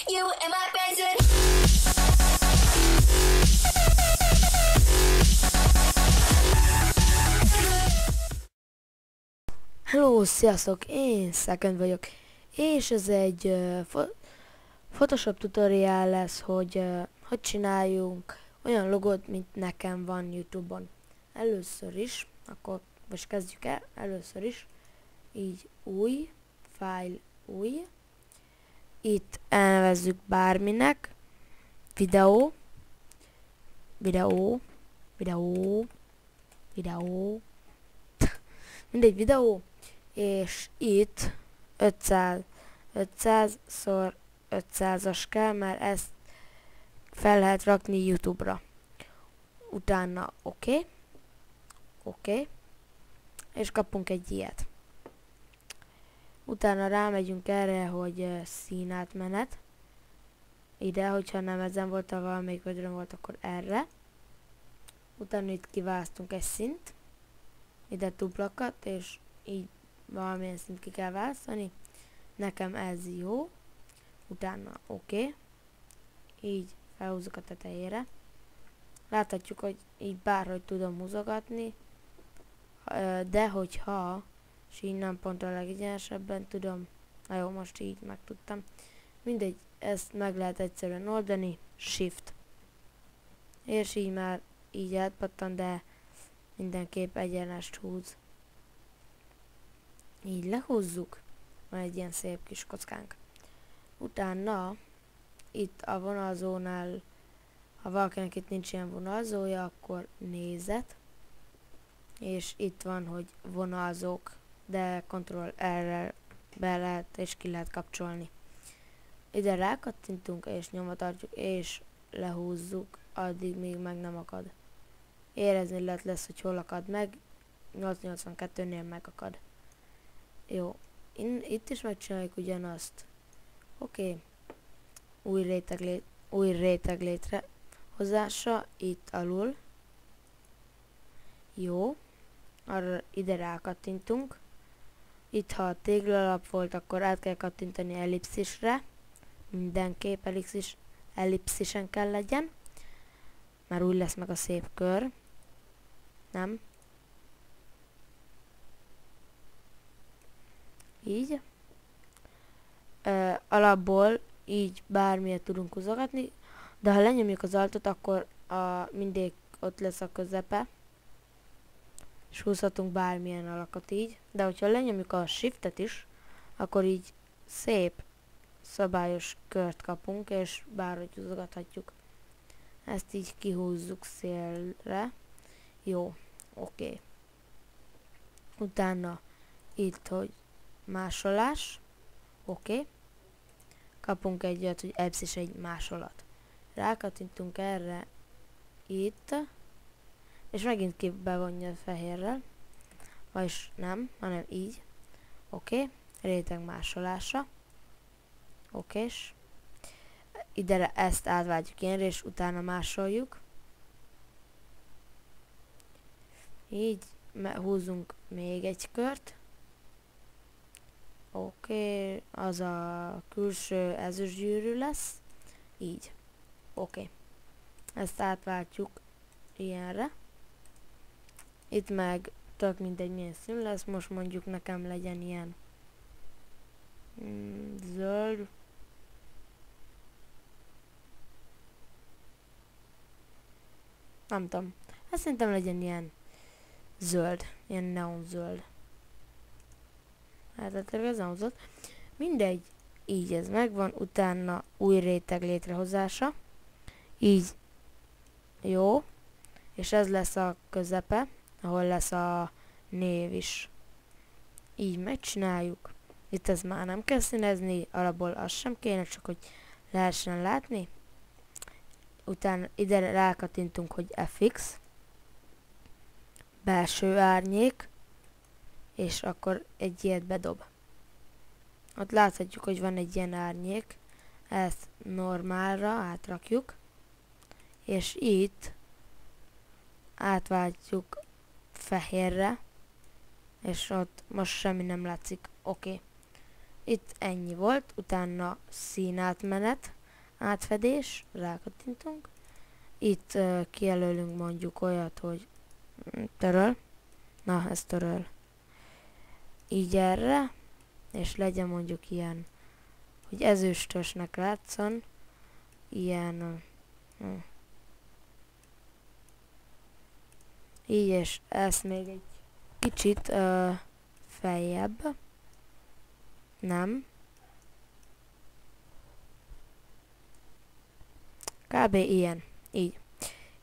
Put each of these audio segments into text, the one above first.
You and my president. Hello, sziasztok! Én Second vagyok, és ez egy Photoshop tutorial lesz, hogy hogy csináljunk olyan logót, mint nekem van YouTube-on. Először is, akkor most kezdjük el, először is, így új, file új, itt elnevezzük bárminek, videó, mindegy videó, és itt 500 x 500-as kell, mert ezt fel lehet rakni YouTube-ra. Utána oké, és kapunk egy ilyet. Utána rámegyünk erre, hogy színátmenet. Ide, hogyha nem ezen volt, ha valamelyik vödrön volt, akkor erre. Utána itt kiválasztunk egy szint. Ide duplakat, és így valamilyen szint ki kell választani. Nekem ez jó. Utána oké. Így felhúzzuk a tetejére. Láthatjuk, hogy így bárhogy tudom húzogatni. De hogyha, és innen pont a legegyenesebben tudom. Na jó, most így megtudtam. Mindegy, ezt meg lehet egyszerűen oldani. Shift. És így már így átpattan, de mindenképp egyenest húz. Így lehúzzuk. Van egy ilyen szép kis kockánk. Utána itt a vonalzónál, ha valakinek itt nincs ilyen vonalzója, akkor nézet. És itt van, hogy vonalzók, de Ctrl-R-rel be lehet és ki lehet kapcsolni. Ide rákattintunk és nyomva tartjuk és lehúzzuk, addig még meg nem akad. Érezni lesz, hogy hol akad meg. 882-nél megakad. Jó. Itt is megcsináljuk ugyanazt. Oké. Új réteg létrehozása. Itt alul. Jó. Arra ide rákattintunk. Itt ha a téglalap volt, akkor át kell kattintani ellipszisre. Mindenképp ellipszisen kell legyen. Már úgy lesz meg a szép kör. Nem. Így. Alapból így bármilyet tudunk húzogatni, de ha lenyomjuk az altot, akkor mindig ott lesz a közepe, és húzhatunk bármilyen alakot így, de hogyha lenyomjuk a shiftet is, akkor így szép, szabályos kört kapunk, és bárhogy húzogathatjuk. Ezt így kihúzzuk szélre. Jó, oké. Utána itt, hogy másolás. Oké. Kapunk egy olyat, hogy ellipszis egy másolat. Rákattintunk erre itt, és megint ki bevonja a fehérrel. Vagyis nem, hanem így. Oké. Réteg másolása. Okés. Ide ezt átváltjuk ilyenre, és utána másoljuk. Így húzunk még egy kört. Oké, az a külső ezüstgyűrű lesz. Így. Oké. Ezt átváltjuk ilyenre. Itt meg tök mindegy milyen szín lesz. Most mondjuk nekem legyen ilyen zöld. Nem tudom. Hát szerintem legyen ilyen zöld. Ilyen neon zöld. Hát ez nem hozott. Mindegy. Így ez megvan. Utána új réteg létrehozása. Így. Jó. És ez lesz a közepe, ahol lesz a név is. Így megcsináljuk. Itt ez már nem kell színezni. Alapból az sem kéne, csak hogy lehessen látni. Utána ide rákattintunk, hogy FX. Belső árnyék. És akkor egy ilyet bedob. Ott láthatjuk, hogy van egy ilyen árnyék. Ezt normálra átrakjuk. És itt átváltjuk fehérre. És ott most semmi nem látszik. Oké. Itt ennyi volt, utána színátmenet, átfedés, rákattintunk. Itt kijelölünk mondjuk olyat, hogy töröl. Na, ez töröl. Így erre, és legyen mondjuk ilyen, hogy ezüstösnek látszon. Ilyen... így, és ezt még egy kicsit feljebb. Nem. Kb. Ilyen. Így.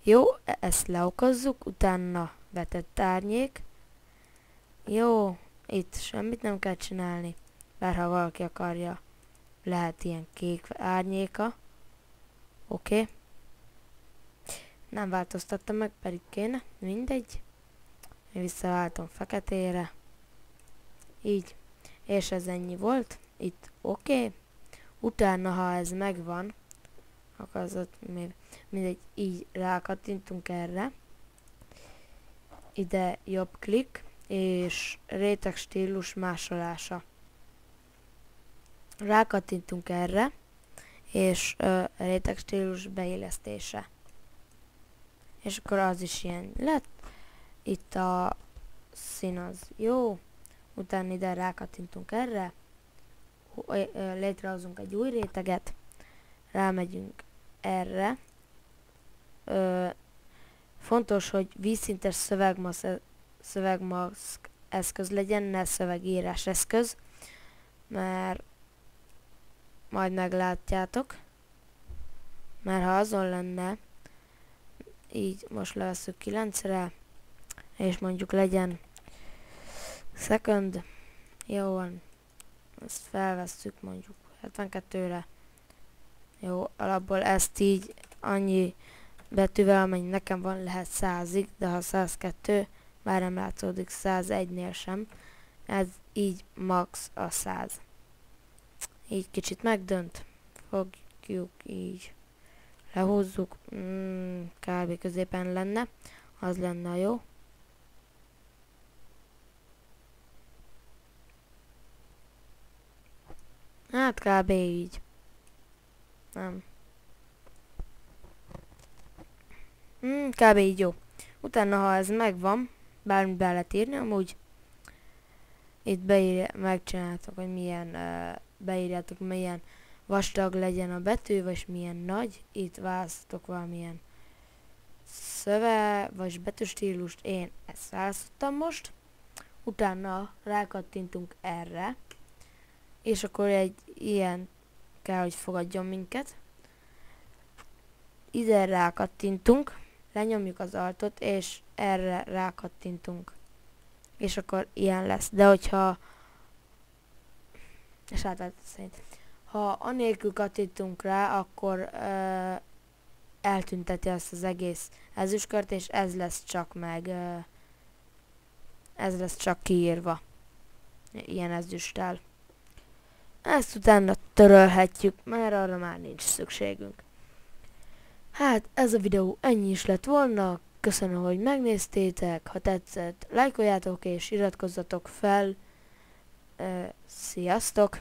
Jó, ezt leokozzuk, utána vetett árnyék. Jó, itt semmit nem kell csinálni. Bár ha valaki akarja, lehet ilyen kék árnyéka. Oké. Nem változtattam meg, pedig kéne. Mindegy. Én visszaváltom feketére. Így. És ez ennyi volt. Itt oké. Utána, ha ez megvan, akkor az ott mindegy, így rákattintunk erre. Ide jobb klik, és réteg stílus másolása. Rákattintunk erre, és réteg stílus beillesztése. És akkor az is ilyen lett. Itt a szín az jó. Utána ide rákattintunk erre. Létrehozunk egy új réteget. Rámegyünk erre. Fontos, hogy vízszintes szövegmaszk eszköz legyen, ne szövegírás eszköz. Mert majd meglátjátok. Mert ha azon lenne, így most levesszük 9-re, és mondjuk legyen second, jó van, ezt felvesszük mondjuk 72-re. Jó, alapból ezt így annyi betűvel, amennyi nekem van, lehet 100-ig, de ha 102, már nem látszódik 101-nél sem. Ez így max a 100. Így kicsit megdönt, fogjuk így, lehúzzuk, kb. Középen lenne, az lenne jó. Hát kb. Így. Nem. Kb. Így jó. Utána, ha ez megvan, bármit be lehet írni, amúgy itt megcsináltok, hogy milyen, beírjátok, milyen vastag legyen a betű, vagy milyen nagy. Itt választok valamilyen vagy betűstílust. Én ezt választottam most. Utána rákattintunk erre, és akkor egy ilyen kell, hogy fogadjon minket. Ide rákattintunk, lenyomjuk az altot, és erre rákattintunk. És akkor ilyen lesz. De hogyha és szerint, ha anélkül kattintunk rá, akkor eltünteti azt az egész ezüstkört, és ez lesz csak meg ez lesz csak kiírva ilyen ezüsttel. Ezt utána törölhetjük, mert arra már nincs szükségünk. Hát ez a videó ennyi is lett volna. Köszönöm, hogy megnéztétek. Ha tetszett, lájkoljátok és iratkozzatok fel. Sziasztok!